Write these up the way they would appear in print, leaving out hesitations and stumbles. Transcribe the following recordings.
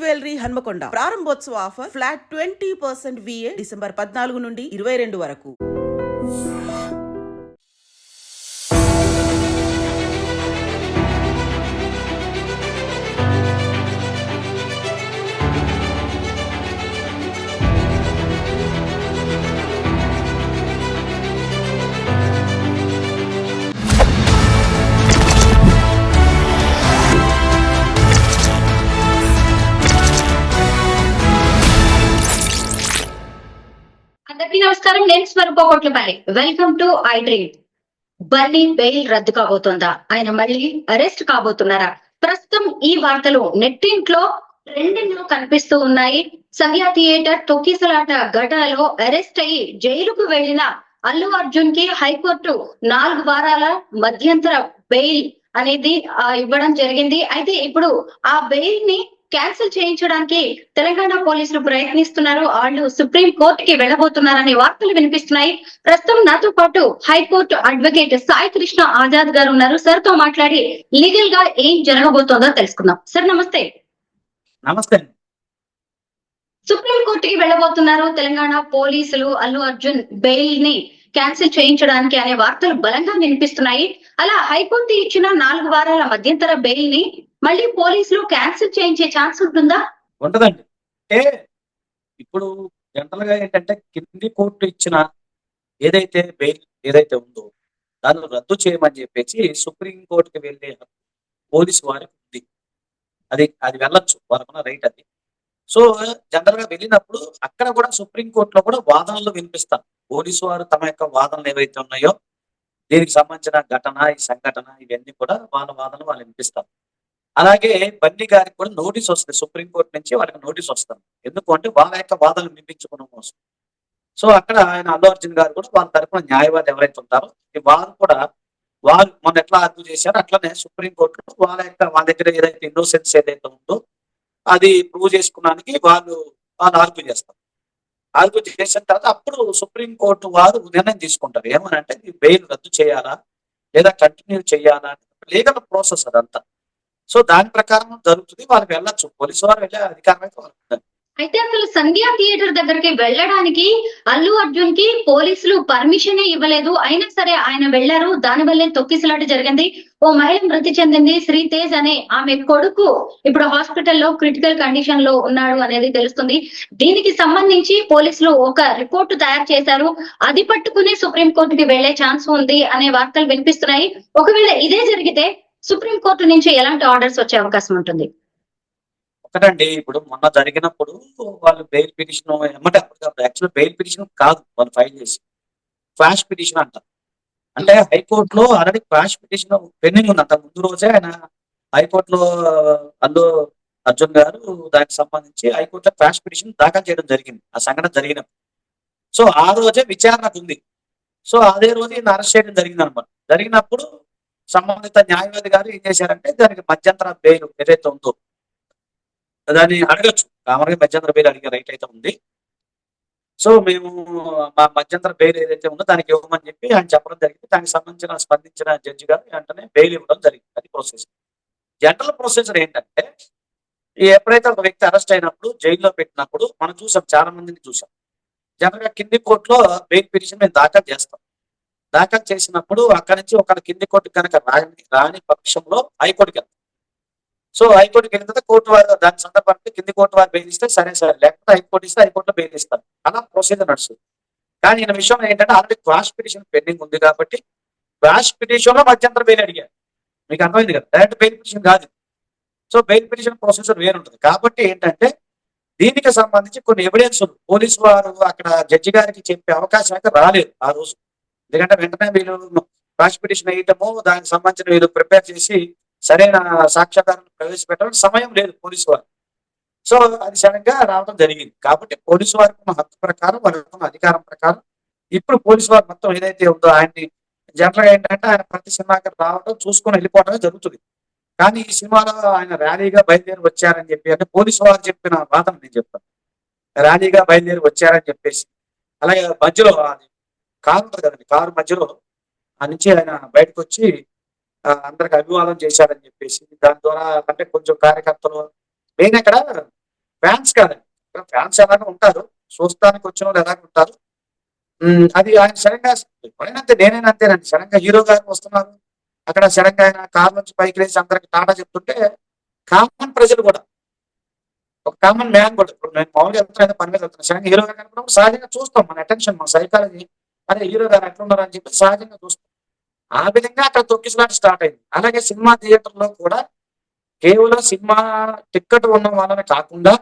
Jewellery Hanamkonda ప్రారంభోత్సవ offer flat 20% VA December 14 నుండి 22 వరకు. అందరికీ నమస్కారం. నేను Swaroopa Kotlapalli. Welcome to I Dream. Bunny bail రద్దు కాబోతుందా? ఆయన మళ్ళీ అరెస్ట్ కాబోతున్నారా? ప్రస్తుతం ఈ వార్తలు నెట్టింట్లో ట్రెండింగ్ లో కనిపిస్తూ ఉన్నాయి. సంధ్యా థియేటర్ తొక్కిసలాట ఘటనలో అరెస్ట్ అయ్యి జైలుకు వెళ్లిన అల్లు అర్జున్ కి హైకోర్టు 4 వారాల మధ్యంతర బెయిల్ అనేది ఇవ్వడం జరిగింది. అయితే ఇప్పుడు ఆ బెయిల్ ని క్యాన్సిల్ చేయించడానికి తెలంగాణ పోలీసులు ప్రయత్నిస్తున్నారు. వాళ్ళు సుప్రీం కోర్టుకి వెళ్ళబోతున్నారనే వార్తలు వినిపిస్తున్నాయి. ప్రస్తుతం నాతో పాటు హైకోర్టు అడ్వకేట్ సాయి కృష్ణ ఆజాద్ గారు ఉన్నారు. సార్ తో మాట్లాడి లీగల్ గా ఏం జరగబోతోందో తెలుసుకుందాం. సార్ నమస్తే. నమస్తే. సుప్రీం కోర్టుకి వెళ్ళబోతున్నారు తెలంగాణ పోలీసులు అల్లు అర్జున్ బెయిల్ ని క్యాన్సిల్ చేయించడానికి అనే వార్తలు బలంగా వినిపిస్తున్నాయి. అలా హైకోర్టు ఇచ్చిన 4 వారాల మధ్యంతర బెయిల్ ని మళ్ళీ పోలీసులు క్యాన్సిల్ చేయించే ఛాన్స్ ఉంటుందా? ఉంటదండి. అంటే ఇప్పుడు జనరల్ గా ఏంటంటే కింది కోర్టు ఇచ్చిన ఏదైతే బెయిల్ ఏదైతే ఉందో దాన్ని రద్దు చేయమని చెప్పేసి సుప్రీం కోర్టుకి వెళ్ళే పోలీసు వారికి ఉంది. అది వెళ్ళొచ్చు, వారికి రైట్ అది. సో జనరల్ గా వెళ్ళినప్పుడు అక్కడ కూడా సుప్రీం కోర్టులో కూడా వాదనలు వినిపిస్తారు. పోలీసు వారు తమ యొక్క వాదనలు ఏవైతే ఉన్నాయో దీనికి సంబంధించిన ఘటన, ఈ సంఘటన ఇవన్నీ కూడా వాళ్ళ వాదనలు వాళ్ళు వినిపిస్తారు. అలాగే బన్నీ గారికి కూడా నోటీస్ వస్తుంది సుప్రీంకోర్టు నుంచి. వాళ్ళకి నోటీస్ వస్తుంది. ఎందుకు అంటే వాళ్ళ యొక్క వాదనలు వినిపించుకోవడం కోసం. సో అక్కడ ఆయన అల్లు అర్జున్ గారు కూడా వాళ్ళ తరఫున న్యాయవాది ఎవరైతే ఉంటారో వారు కూడా వాళ్ళు మొన్న ఎట్లా ఆర్గ్యూ చేశారో అట్లనే సుప్రీంకోర్టులో వాళ్ళ దగ్గర ఏదైతే ఇన్నోసెన్స్ ఏదైతే ఉందో అది ప్రూవ్ చేసుకోవడానికి వాళ్ళు ఆర్గ్యూ చేస్తారు. ఆర్గ్యూ చేసిన తర్వాత అప్పుడు సుప్రీంకోర్టు వారు నిర్ణయం తీసుకుంటారు. ఏమనంటే ఈ బెయిల్ రద్దు చేయాలా లేదా కంటిన్యూ చేయాలా, లీగల్ ప్రాసెస్ అదంతా. సో దాని ప్రకారం జరుగుతుంది. వాళ్ళకి వెళ్ళొచ్చు, పోలీసు వారు వెళ్ళే అధికారం అయితే వాళ్ళకి. అయితే అసలు సంధ్యా థియేటర్ దగ్గరికి వెళ్ళడానికి అల్లు అర్జున్ కి పోలీసులు పర్మిషన్ ఇవ్వలేదు. అయినా సరే ఆయన వెళ్లారు. దాని వల్లే తొక్కిసలాట జరిగింది. ఓ మహిళ మృతి చెందింది. శ్రీతేజ్ అనే ఆమె కొడుకు ఇప్పుడు హాస్పిటల్లో క్రిటికల్ కండిషన్ లో ఉన్నాడు అనేది తెలుస్తుంది. దీనికి సంబంధించి పోలీసులు ఒక రిపోర్టు తయారు చేశారు. అది పట్టుకుని సుప్రీం కోర్టుకి వెళ్లే ఛాన్స్ ఉంది అనే వార్తలు వినిపిస్తున్నాయి. ఒకవేళ ఇదే జరిగితే సుప్రీం కోర్టు నుంచి ఎలాంటి ఆర్డర్స్ వచ్చే అవకాశం ఉంటుంది? ఒకటండి, ఇప్పుడు మొన్న జరిగినప్పుడు వాళ్ళు బెయిల్ పిటిషన్ ఏమంటే యాక్చువల్ బెయిల్ పిటిషన్ కాదు వాళ్ళు ఫైల్ చేసి క్వాష్ పిటిషన్ అంటారు. అంటే హైకోర్టులో ఆల్రెడీ క్వాష్ పిటిషన్ పెండింగ్ ఉంది. అంత ముందు రోజే ఆయన హైకోర్టులో అల్లు అర్జున్ గారు దానికి సంబంధించి హైకోర్టులో క్వాష్ పిటిషన్ దాఖలు చేయడం జరిగింది ఆ సంఘటన జరిగినప్పుడు. సో ఆ రోజే విచారణకు ఉంది. సో అదే రోజు ఈయన అరెస్ట్ చేయడం జరిగింది అనమాట. జరిగినప్పుడు సంబంధిత న్యాయవాది గారు ఏం చేశారంటే దానికి మధ్యంతర బెయిల్ ఏదైతే ఉందో దాన్ని అడగచ్చు. కామన్గా మధ్యంతర బెయిల్ అడిగే రైట్ అయితే ఉంది. సో మేము మా మధ్యంతర బెయిల్ ఏదైతే ఉందో దానికి ఇవ్వమని చెప్పి ఆయన చెప్పడం జరిగింది. దానికి సంబంధించిన స్పందించిన జడ్జి గారు వెంటనే బెయిల్ ఇవ్వడం జరిగింది. అది ప్రొసీజర్. జనరల్ ప్రొసీజర్ ఏంటంటే ఎప్పుడైతే ఒక వ్యక్తి అరెస్ట్ అయినప్పుడు జైల్లో పెట్టినప్పుడు మనం చూసాం, చాలా మందిని చూసాం. జనరల్ గా కింది కోర్టులో బెయిల్ పిటిషన్ మేము దాఖలు చేస్తాం. దాఖలు చేసినప్పుడు అక్కడి నుంచి ఒక కింది కోర్టు కనుక రాని పక్షంలో హైకోర్టుకి వెళ్తాం. సో హైకోర్టుకి వెళ్ళిన తర్వాత కోర్టు వారు దాని సందర్భానికి కింది కోర్టు వారు బెయిల్ ఇస్తే సరే, లేకపోతే హైకోర్టు ఇస్తే హైకోర్టులో బెయిల్ ఇస్తారు. అలా ప్రొసీజర్ నడుస్తుంది. కానీ ఈయన విషయం ఏంటంటే ఆల్రెడీ క్వాష్ పిటిషన్ పెండింగ్ ఉంది కాబట్టి క్వాష్ పిటిషన్ లో మధ్యంతర బెయిల్ అడిగారు. మీకు అర్థమైంది కదా, డైరెక్ట్ బెయిల్ పిటిషన్ కాదు. సో బెయిల్ పిటిషన్ ప్రొసీజర్ వేరుంటుంది. కాబట్టి ఏంటంటే దీనికి సంబంధించి కొన్ని ఎవిడెన్స్ పోలీసు వారు అక్కడ జడ్జి గారికి చెప్పే అవకాశం అయితే రాలేదు ఆ రోజు. ఎందుకంటే వెంటనే వీళ్ళు క్వాష్ పిటిషన్ వేయటము, దానికి సంబంధించిన వీళ్ళు ప్రిపేర్ చేసి సరైన సాక్ష్యాధారాన్ని ప్రవేశపెట్టడం సమయం లేదు పోలీసు వారు. సో అది సడన్గా రావడం జరిగింది. కాబట్టి పోలీసు వారికి ఉన్న హక్కు ప్రకారం, వారికి అధికారం ప్రకారం ఇప్పుడు పోలీసు వారు మొత్తం ఏదైతే ఉందో ఆయన్ని జనరల్గా ఏంటంటే ఆయన ప్రతి సినిమాకి రావడం చూసుకొని వెళ్ళిపోవడమే జరుగుతుంది. కానీ ఈ సినిమాలో ఆయన ర్యాలీగా బయలుదేరి వచ్చారని చెప్పి, అంటే పోలీసు వారు చెప్పిన వాదన నేను చెప్తాను. ర్యాలీగా బయలుదేరి వచ్చారని చెప్పేసి, అలాగే మధ్యలో కారు ఉంటుంది కదండి, కారు మధ్యలో ఆ నుంచి ఆయన బయటకు వచ్చి అందరికి అభివాదం చేశారని చెప్పేసి, దాని ద్వారా అంటే కొంచెం కార్యకర్తలు మెయిన్ అక్కడ ఫ్యాన్స్ కాదండి. ఫ్యాన్స్ ఎలాగో ఉంటారు, చూస్తానికి వచ్చిన వాళ్ళు ఎలాగ ఉంటారు. అది ఆయన సడన్ గా ఎప్పుడైనా అంతే, నేనైనా అంతేనండి. సడన్ గా హీరో గారు వస్తున్నారు, అక్కడ సడన్ గా ఆయన కార్ నుంచి పైకి లేచి అందరికి టాటా చెప్తుంటే కామన్ ప్రజలు కూడా, ఒక కామన్ మ్యాన్ కూడా, ఇప్పుడు నేను మామూలుగా వెళ్తున్నా పని మీద వెళ్తున్నా, సడన్ గా హీరో గారు కనపడినప్పుడు సహజంగా చూస్తాం, మన అటెన్షన్, మన సైకాలజీ అదే హీరో గారు ఎట్లున్నారు అని చెప్పి సహజంగా చూస్తాం. ఆ విధంగా అక్కడ తొక్కిసలాట స్టార్ట్ అయింది. అలాగే సినిమా థియేటర్ లో కూడా కేవలం సినిమా టికెట్ ఉన్న వాళ్ళని కాకుండా,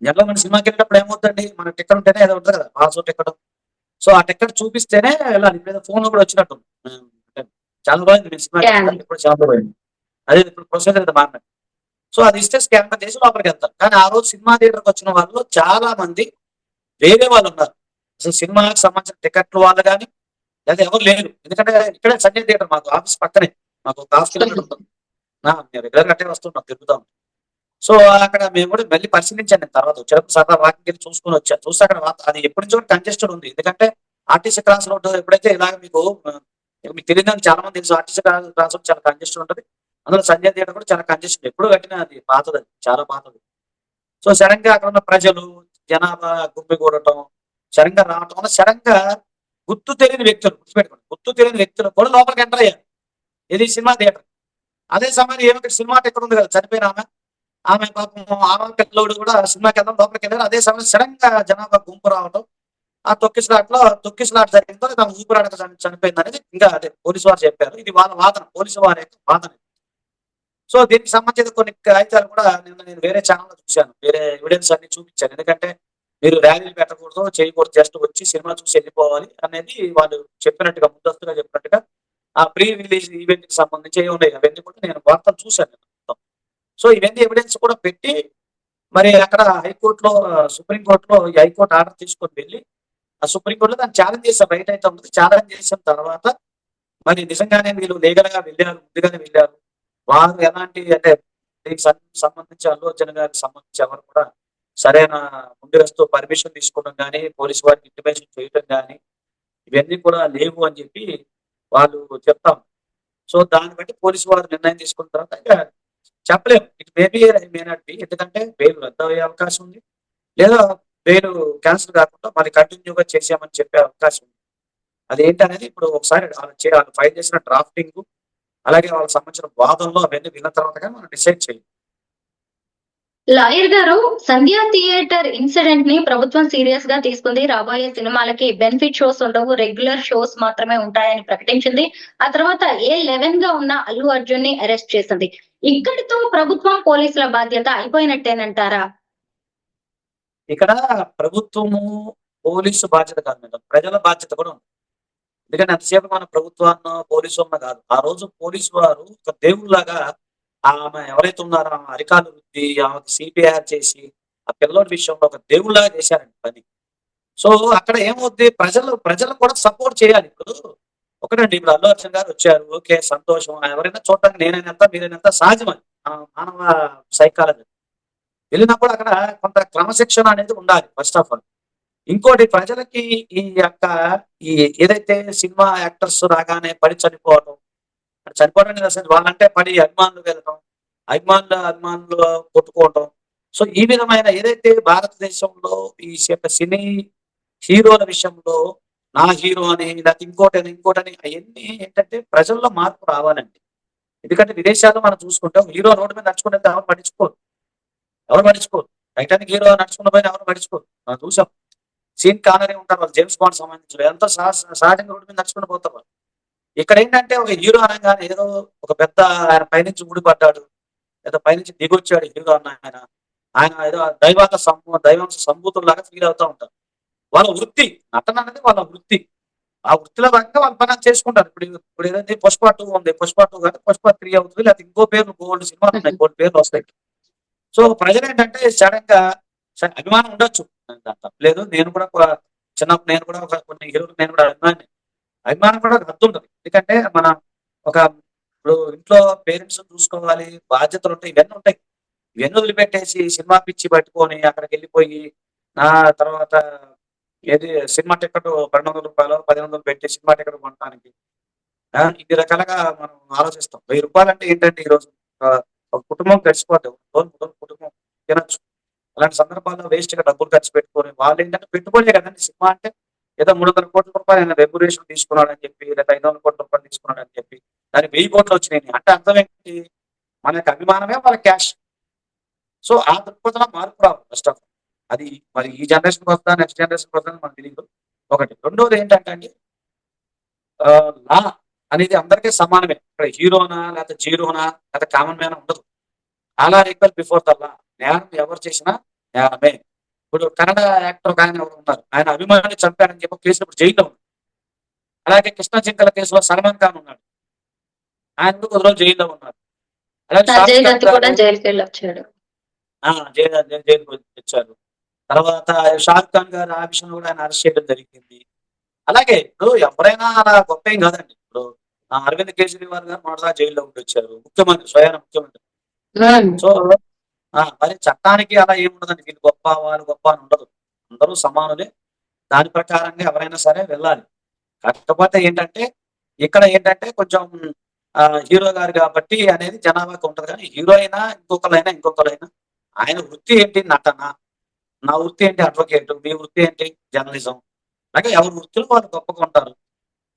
జనరల్ మన సినిమాకి వెళ్ళినప్పుడు ఏమవుతుందండి, మన టికెట్ ఉంటేనే ఏదో ఉంటుంది కదా, పాస్ టికెట్. సో ఆ టికెట్ చూపిస్తేనే వెళ్ళాలి. ఇప్పుడు ఫోన్ లో కూడా వచ్చినట్టు చాలా రోజులు నేను సినిమాకి స్కాన్. ఇప్పుడు చాలా పోయింది. అదే ఇప్పుడు ప్రొసీజర్ అయితే మారినట్టు. సో అది ఇస్తే స్కాన్ చేసి లోపలికి వెళ్తారు. కానీ ఆ రోజు సినిమా థియేటర్కి వచ్చిన వాళ్ళు చాలా మంది వేరే వాళ్ళు ఉన్నారు. అసలు సినిమాకి సంబంధించిన టికెట్లు వాళ్ళు కానీ లేదా ఎవరు లేరు. ఎందుకంటే ఇక్కడే సంజయ్ థియేటర్ మాకు ఆఫీస్ పక్కనే, మాకు ఒక హాఫ్ కిలోమీటర్ ఉంటుంది. నేను రెగ్యులర్ అట్టే వస్తుంటాం, తిరుగుతాం. సో అక్కడ మేము కూడా మళ్ళీ పరిశీలించాను. నేను తర్వాత వచ్చేటప్పుడు సరదా వాకింగ్ వెళ్ళి చూసుకుని వచ్చాను. చూస్తే అక్కడ అది ఎప్పటి నుంచో కంజెస్టెడ్ ఉంది. ఎందుకంటే ఆర్టీసీ క్రాస్ రోడ్ ఎప్పుడైతే ఇలాగ మీకు తెలియదని చాలా మంది తెలుసు, ఆర్టీసీ క్రాస్ రోడ్ చాలా కంజెస్టెడ్ ఉంటుంది. అందులో సంజయ్ థియేటర్ కూడా చాలా కంజెస్టెడ్, ఎప్పుడు కట్టిన అది పాతది, అది చాలా పాతది. సో సడన్ గా అక్కడ ఉన్న ప్రజలు జనాభా గుమ్మిగూడటం, సడన్ గా రావటం వల్ల సడన్ గా గుర్తు తెలియని వ్యక్తులు, గుర్తుపెట్టుకోండి, గుర్తు తెలియని వ్యక్తులు కూడా లోపలికి ఎంటర్ అయ్యారు. ఇది సినిమా థియేటర్. అదే సమయంలో ఏమిటి, సినిమా టికెట్ ఉంది కదా, చనిపోయిన ఆమె పాపం ఆమె పిల్లోడు కూడా సినిమాకి వెళ్దాం లోపలికి వెళ్ళారు. అదే సమయంలో సడన్ గా జనాభా గుంపు రావటం, ఆ తొక్కిసలాట జరిగిందో లేదా ఊపిరాడక చనిపోయింది అనేది ఇంకా అదే పోలీసు వారు చెప్పారు. ఇది వాళ్ళ వాదన, పోలీసు వారి యొక్క వాదన. సో దీనికి సంబంధించిన కొన్ని కాగితాలు కూడా నిన్న నేను వేరే ఛానల్లో చూశాను, వేరే ఎవిడెన్స్ అన్ని చూపించాను. ఎందుకంటే మీరు ర్యాలీలు పెట్టకూడదు, చేయకూడదు, జస్ట్ వచ్చి సినిమా చూసి వెళ్ళిపోవాలి అనేది వాళ్ళు చెప్పినట్టుగా, ముందస్తుగా చెప్పినట్టుగా ఆ ప్రీ రిలీజ్ ఈవెంట్ కి సంబంధించి ఏమి ఉన్నాయి అవన్నీ కూడా నేను వార్తలు చూశాను మొత్తం. సో ఇవన్నీ ఎవిడెన్స్ కూడా పెట్టి మరి అక్కడ హైకోర్టులో, సుప్రీంకోర్టులో ఈ హైకోర్టు ఆర్డర్ తీసుకొని వెళ్ళి ఆ సుప్రీంకోర్టులో దాన్ని ఛాలెంజ్ చేశారు. రైట్ అయితే ఉంటుంది. ఛాలెంజ్ చేసిన తర్వాత మరి నిజంగానే వీళ్ళు లీగల్ గా వెళ్ళారు, ముందుగానే వెళ్ళారు. వారు ఎలాంటి అంటే దీనికి సంబంధించి అల్లు అర్జున్ గారికి సంబంధించి ఎవరు కూడా సరైన ముందస్తు పర్మిషన్ తీసుకోవడం కానీ, పోలీసు వారికి ఇంటిమేషన్ చేయడం కానీ ఇవన్నీ కూడా లేవు అని చెప్పి వాళ్ళు చెప్తాం. సో దాన్ని బట్టి పోలీసు వారు నిర్ణయం తీసుకున్న తర్వాత ఇంకా చెప్పలేము. It maybe may not be, ఎందుకంటే బెయిల్ రద్దు అయ్యే అవకాశం ఉంది, లేదా బెయిల్ క్యాన్సిల్ కాకుండా మళ్ళీ కంటిన్యూగా చేసామని చెప్పే అవకాశం ఉంది. అదేంటి అనేది ఇప్పుడు ఒకసారి వాళ్ళు ఫైల్ చేసిన డ్రాఫ్టింగ్, అలాగే వాళ్ళకి సంబంధించిన వాదనలు అవన్నీ విన్న తర్వాత కానీ మనం డిసైడ్ చేయాలి. లాయర్ గారు, సంధ్యా థియేటర్ ఇన్సిడెంట్ ని ప్రభుత్వం సీరియస్ గా తీసుకుంది. రాబోయే సినిమాలకి బెనిఫిట్ షోస్ ఉండవు, రెగ్యులర్ షోస్ మాత్రమే ఉంటాయని ప్రకటించింది. ఆ తర్వాత A11 గా ఉన్న అల్లు అర్జున్ ని అరెస్ట్ చేసింది. ఇక్కడితో ప్రభుత్వం పోలీసుల బాధ్యత అయిపోయినట్టేనంటారా? ఇక్కడ ప్రభుత్వము పోలీసు బాధ్యత కాదు మేడం, ప్రజల బాధ్యత కూడా ఉంది. ఎందుకంటే ఎంతసేపు మన ప్రభుత్వాన్ని పోలీసు ఉన్న కాదు, ఆ రోజు పోలీసు వారు ఒక దేవుళ్ళలాగా ఆమె ఎవరైతే ఉన్నారో ఆమె అరికాలు రుద్ది ఆమెకు సిపిఆర్ చేసి ఆ పిల్లోడి విషయంలో ఒక దేవుళ్ళలాగా చేశారండి పని. సో అక్కడ ఏమవుద్ది, ప్రజలు కూడా సపోర్ట్ చేయాలి. ఇప్పుడు ఒకటండి, ఇప్పుడు అల్లు అర్జున్ గారు వచ్చారు, ఓకే సంతోషం, ఎవరైనా చూడటానికి నేనైనంత మీరైనంత సహజం, అది మానవ సైకాలజీ. వెళ్ళినప్పుడు అక్కడ కొంత క్రమశిక్షణ అనేది ఉండాలి ఫస్ట్ ఆఫ్ ఆల్. ఇంకోటి ప్రజలకి ఈ యొక్క ఈ ఏదైతే సినిమా యాక్టర్స్ రాగానే పడి చనిపోవడం, చనిపోవడం అనేది అసలు వాళ్ళంటే పడి అభిమానులు వెళ్ళడం, అభిమానులు కొట్టుకోవడం. సో ఈ విధమైన ఏదైతే భారతదేశంలో ఈ యొక్క సినీ హీరోల విషయంలో నా హీరో అని, లేకపోతే ఇంకోటని అవన్నీ ఏంటంటే ప్రజల్లో మార్పు రావాలండి. ఎందుకంటే విదేశాల్లో మనం చూసుకుంటాం, హీరో రోడ్డు మీద నడుచుకుంటే ఎవరు పట్టించుకోరు. టైటానిక్ హీరో నడుచుకున్న పైన ఎవరు పట్టించుకోరు. మనం చూసాం, సీన్ కానరే ఉంటారు వాళ్ళు, జేమ్స్ బాండ్ సంబంధించిన ఎంతో సహజంగా రోడ్డు మీద నడుచుకుని పోతారు వాళ్ళు. ఇక్కడ ఏంటంటే ఒక హీరో అనగానే ఏదో ఒక పెద్ద ఆయన పైనుంచి ఊడిపడ్డాడు, లేదా పైనుంచి దిగొచ్చాడు హీరో అన్న ఆయన ఏదో దైవాంశ సంభూతుల్లాగా ఫీల్ అవుతూ ఉంటారు. వాళ్ళ వృత్తి, నటన అనేది వాళ్ళ వృత్తి. ఆ వృత్తిలో భాగంగా వాళ్ళ పని చేసుకుంటారు. ఇప్పుడు ఏదైతే పుష్ప 2 ఉంది, పుష్ప 2 కానీ పుష్ప 3 అవుతుంది, లేకపోతే ఇంకో పేర్లు గోల్డ్ సినిమాలు ఉన్నాయి, గోల్డ్ పేర్లు వస్తాయి. సో ప్రజలు ఏంటంటే సడన్ గా అభిమానం ఉండొచ్చు, దాని తప్పలేదు. చిన్నప్పుడు నేను కూడా కొన్ని హీరోలు నేను కూడా అభిమానం కూడా హద్దు ఉంటుంది. ఎందుకంటే మన ఒక ఇప్పుడు ఇంట్లో పేరెంట్స్ చూసుకోవాలి, బాధ్యతలు ఉంటాయి, ఇవన్నీ ఉంటాయి. ఇవన్నీ వదిలిపెట్టేసి సినిమా పిచ్చి పట్టుకొని అక్కడికి వెళ్ళిపోయి నా తర్వాత ఏది సినిమా టికెట్ 200 రూపాయలు 1,000 పెట్టి సినిమా టికెట్ కొనడానికి ఇన్ని రకాలుగా మనం ఆలోచిస్తాం. 1000 రూపాయలు అంటే ఏంటంటే ఈ రోజు ఒక కుటుంబం గడిచిపోతాం, కుటుంబం తినొచ్చు. అలాంటి సందర్భాల్లో వేస్ట్ గా డబ్బులు ఖర్చు పెట్టుకొని వాళ్ళు ఏంటంటే పెట్టుబడే కదండి సినిమా అంటే. ఏదో 300 కోట్ల రూపాయలు ఆయన రెమ్యునరేషన్ తీసుకున్నాడు అని చెప్పి, లేదా 500 కోట్ల రూపాయలు తీసుకున్నాడు అని చెప్పి, దానికి 1000 కోట్లు వచ్చినాయి అంటే అర్థం ఏంటి? మనకి అభిమానమే వాళ్ళ క్యాష్. సో ఆ దృక్పథంలో మార్పు రావాలి ఫస్ట్ ఆఫ్ ఆల్. అది మరి ఈ జనరేషన్ వస్తుందా, నెక్స్ట్ జనరేషన్ వస్తుందని మనకు తెలియదు. ఒకటి. రెండోది ఏంటంటే అండి, లా అనేది అందరికీ సమానమే. ఇక్కడ హీరోనా, లేకపోతే జీరోనా, లేకపోతే కామన్ మ్యాన్ ఉండదు. All are equal before the law. నేరం ఎవరు చేసినా నేరమే. ఇప్పుడు కన్నడ యాక్టర్ ఒక ఆయన ఎవరు ఉన్నారు, ఆయన అభిమానిని చంపారని చెప్పి కేసులో ఇప్పుడు జైల్లో ఉన్నారు. అలాగే కృష్ణ జింకల కేసులో సల్మాన్ ఖాన్ ఉన్నాడు, ఆయన కూడా కొద్ది రోజులు జైల్లో ఉన్నారు. అలాగే సంజయ్ షారుఖ్ దత్ ఖాన్ కూడా గారు జైలుకి వెళ్ళి వచ్చాడు. జైలుకు తెచ్చారు. తర్వాత షారుఖ్ ఖాన్ గారు ఆ విషయంలో కూడా ఆయన అరెస్ట్ చేయడం జరిగింది. అలాగే ఇప్పుడు ఎవరైనా అలా గొప్ప ఏం కాదండి. ఇప్పుడు అరవింద్ కేజ్రీవాల్ గారు మొదట జైల్లో ఉండి వచ్చారు, ముఖ్యమంత్రి, స్వయాన ముఖ్యమంత్రి. సో మరి చట్టానికి అలా ఏముండదండి, వీళ్ళు గొప్ప వాళ్ళు గొప్ప అని ఉండదు. అందరూ సమానులే. దాని ప్రకారంగా ఎవరైనా సరే వెళ్ళాలి. కాకపోతే ఏంటంటే ఇక్కడ ఏంటంటే కొంచెం హీరో గారు కాబట్టి అనేది జనాభాకి ఉంటది. కానీ హీరో అయినా ఇంకొకరైనా ఆయన వృత్తి ఏంటి? నటన. నా వృత్తి ఏంటి? అడ్వకేట్. మీ వృత్తి ఏంటి? జర్నలిజం. అలాగే ఎవరి వృత్తిలో వాళ్ళు గొప్పగా ఉంటారు.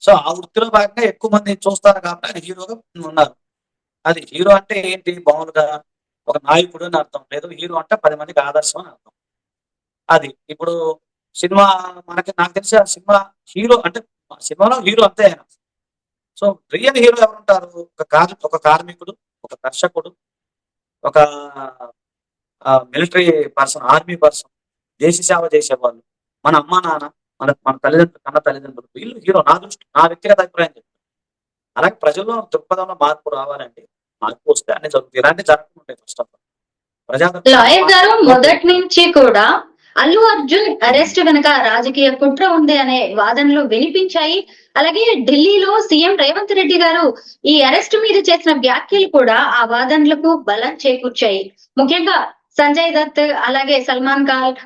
సో ఆ వృత్తిలో భాగంగా ఎక్కువ మంది చూస్తారు కాబట్టి ఆయన హీరోగా ఉన్నారు. అది హీరో అంటే ఏంటి? మామూలుగా ఒక నాయకుడు అని అర్థం లేదు. హీరో అంటే 10 మందికి ఆదర్శం అని అర్థం. అది ఇప్పుడు సినిమా నాకు తెలిసి ఆ సినిమా హీరో అంటే సినిమాలో హీరో అంతే ఆయన. సో రియల్ హీరో ఎవరుంటారు? ఒక కార్మికుడు, ఒక దర్శకుడు, ఒక మిలిటరీ పర్సన్, ఆర్మీ పర్సన్, దేశ సేవ చేసేవాళ్ళు, మన అమ్మ నాన్న, మన తల్లిదండ్రులు, కన్న తల్లిదండ్రులు, వీళ్ళు హీరో. నా వ్యక్తిగత అభిప్రాయం చెప్తాను. అలాగే ప్రజల్లో దృక్పథంలో మార్పు రావాలండి. మార్పు వస్తే అన్ని జరుగుతాయి. ఇలాంటి జరగకుంటాయి ఫస్ట్ ఆఫ్ ఆల్. లాయర్ గారు మొదటి నుంచి కూడా అల్లు అర్జున్ అరెస్ట్ వెనుక రాజకీయ కుట్ర ఉంది అనే వాదనలు వినిపించాయి. అలాగే ఢిల్లీలో సీఎం రేవంత్ రెడ్డి గారు ఈ అరెస్ట్ మీద చేసిన వ్యాఖ్యలు కూడా ఆ వాదనలకు బలం చేకూర్చాయి. ముఖ్యంగా సంజయ్ దత్ అలాగే సల్మాన్ ఖాన్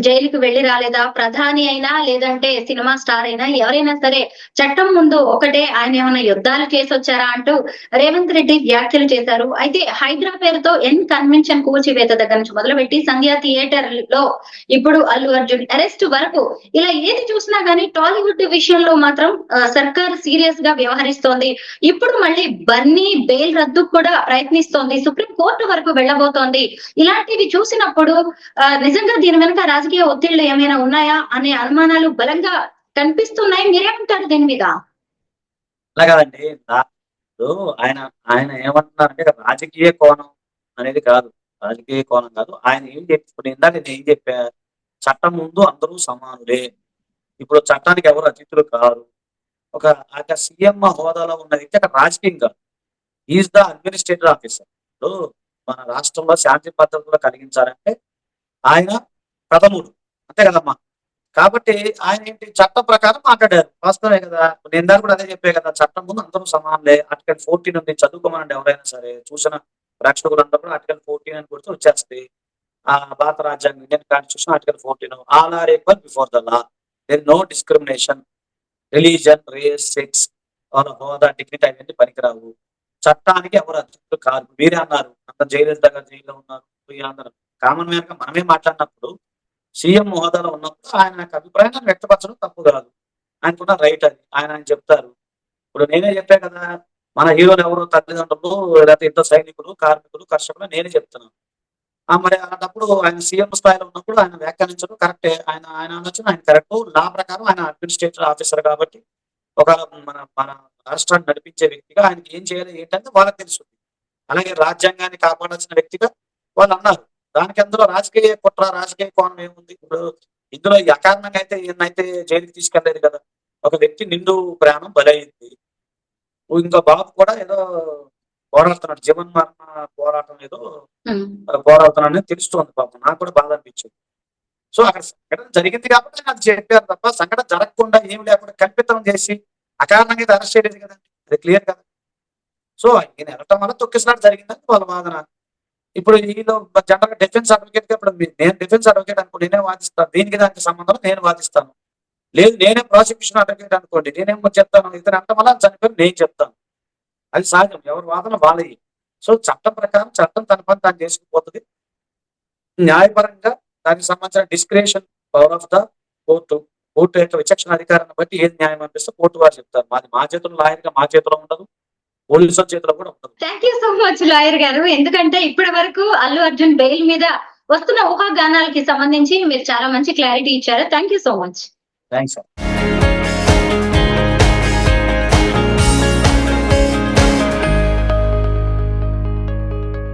జైలుకు వెళ్లి రాలేదా? ప్రధాని అయినా లేదంటే సినిమా స్టార్ అయినా ఎవరైనా సరే చట్టం ముందు ఒకటే, ఆయన ఏమైనా యుద్ధాలు చేసి వచ్చారా అంటూ రేవంత్ రెడ్డి వ్యాఖ్యలు చేశారు. అయితే హైడ్రా పేరుతో కన్వెన్షన్ కూల్చివేత దగ్గర నుంచి మొదలుపెట్టి సంధ్యా థియేటర్ లో ఇప్పుడు అల్లు అర్జున్ అరెస్ట్ వరకు ఇలా ఏది చూసినా గానీ టాలీవుడ్ విషయంలో మాత్రం సర్కార్ సీరియస్ గా వ్యవహరిస్తోంది. ఇప్పుడు మళ్ళీ బన్నీ బెయిల్ రద్దు కూడా ప్రయత్నిస్తోంది, సుప్రీం కోర్టు వరకు వెళ్ళబోతోంది. ఇలాంటివి చూసినప్పుడు నిజంగా దీని వెనుక రాజకీయ ఒత్తిళ్లు ఏమైనా ఉన్నాయా అనే అనుమానాలు బలంగా కనిపిస్తున్నాయి. మీరేమంటారు దీని మీద? అలా కాదండి. ఇప్పుడు ఆయన ఆయన ఏమంటున్నారంటే రాజకీయ కోణం అనేది కాదు. రాజకీయ కోణం కాదు. ఆయన ఏం ఇప్పుడు ఇందాక నేను ఏం చెప్పా, చట్టం ముందు అందరూ సమానులే. ఇప్పుడు చట్టానికి ఎవరు అతిథులు కాదు. ఒక సీఎం హోదాలో ఉన్న వ్యక్తి అక్కడ రాజకీయం కాదు. Is the administrative officer. ఇప్పుడు మన రాష్ట్రంలో శాంతి భద్రతలు కలిగించాలంటే ఆయన ప్రథముడు, అంతే కదమ్మా. కాబట్టి ఆయన ఏంటి చట్టం ప్రకారం మాట్లాడారు. వాస్తవమే కదా. నేను దాని కూడా అదే చెప్పే కదా, చట్టం ముందు అందరూ సమానులే. ఆర్టికల్ 14 ఉంది, చదువుకోమనండి ఎవరైనా సరే. చూసిన ప్రేక్షకులందరూ కూడా ఆర్టికల్ 14 అని కొడితే వచ్చేస్తుంది. భారత రాజ్యాంగం, Indian constitution article 14, all are equal before the law, there no discrimination, religion, race, sex, వాళ్ళ హోదా, డిగ్నిటీ అవన్నీ పనికిరావు. చట్టానికి ఎవరు అతిథులు కాదు. మీరే అన్నారు అంత జయలలిత గారు జైల్లో ఉన్నారు, అందరూ కామన్ మ్యాన్ గా మనమే మాట్లాడినప్పుడు, సీఎం హోదాలో ఉన్నప్పుడు ఆయన యొక్క అభిప్రాయాన్ని వ్యక్తపరచడం తప్పు కాదు. ఆయనకున్న రైట్ అది. ఆయన చెప్తారు. ఇప్పుడు నేనే చెప్పా కదా, మన హీరోలు ఎవరు తల్లిదండ్రులు, లేకపోతే ఇద్దరు సైనికులు, కార్మికులు, కర్షకులు నేనే చెప్తున్నాను. మరి అలాంటప్పుడు ఆయన సీఎం స్థాయిలో ఉన్నప్పుడు ఆయన వ్యాఖ్యానించడం కరెక్టే. ఆయన ఆలోచన ఆయన కరెక్ట్. లా ప్రకారం ఆయన అడ్మినిస్ట్రేటివ్ ఆఫీసర్ కాబట్టి ఒక మన మన రాష్ట్రాన్ని నడిపించే వ్యక్తిగా ఆయనకి ఏం చేయాలి ఏంటంటే వాళ్ళకి తెలుసు. అలాగే రాజ్యాంగాన్ని కాపాడాల్సిన వ్యక్తిగా వాళ్ళు అన్నారు. దానికి అందులో రాజకీయ కుట్ర, రాజకీయ కోణం ఏముంది? ఇప్పుడు ఇందులో ఈ అకారణంగా అయితే ఈయనైతే జైలుకి తీసుకెళ్లేదు కదా. ఒక వ్యక్తి నిండు ప్రాణం బలైంది. ఇంకో బాబు కూడా ఏదో పోరాడుతున్నాడు, జీవన్ మరణ పోరాటం ఏదో పోరాడుతున్నాడని తెలుస్తోంది. పాపం నాకు కూడా బాధ అనిపించింది. సో అక్కడ సంఘటన జరిగింది కాబట్టి అది చెప్పారు తప్ప, సంఘటన జరగకుండా ఏమి లేకుండా కల్పితం చేసి అకారణంగా అయితే అరెస్ట్ చేయలేదు కదండి. అది క్లియర్ కదా. సో ఈయన వెళ్ళటం వల్ల తొక్కిసలాట జరిగిందని వాళ్ళ వాదన. ఇప్పుడు ఈలో జనరల్ డిఫెన్స్ అడ్వకేట్ గా ఇప్పుడు నేను డిఫెన్స్ అడ్వకేట్ అనుకోండి, నేనే వాదిస్తాను. దీనికి దానికి సంబంధం నేను వాదిస్తాను. లేదు నేనే ప్రాసిక్యూషన్ అడ్వకేట్ అనుకోండి, నేనేమో చెప్తాను. ఇతను అంట వల్ల చనిపోయి నేను చెప్తాను. అది సహజం, ఎవరి వాదన వాళ్ళవి. సో చట్టం ప్రకారం చట్టం తన పని తాను చేసుకుపోతుంది. న్యాయపరంగా దానికి సంబంధించిన discretion power of the court యొక్క విచక్షణ అధికారాన్ని బట్టి ఏది న్యాయం అనిపిస్తే కోర్టు వారు చెప్తారు. మా చేతుల్లో లాయర్ గా మా చేతిలో ఉండదు, పోలీసుల చేతిలో కూడా ఉండదు. Thank you so much lawyer గారు. ఎందుకంటే ఇప్పటి వరకు అల్లు అర్జున్ బెయిల్ మీద వస్తున్న ఊహాగానాలకి సంబంధించి మీరు చాలా మంచి క్లారిటీ ఇచ్చారు. Thank you so much. Thanks.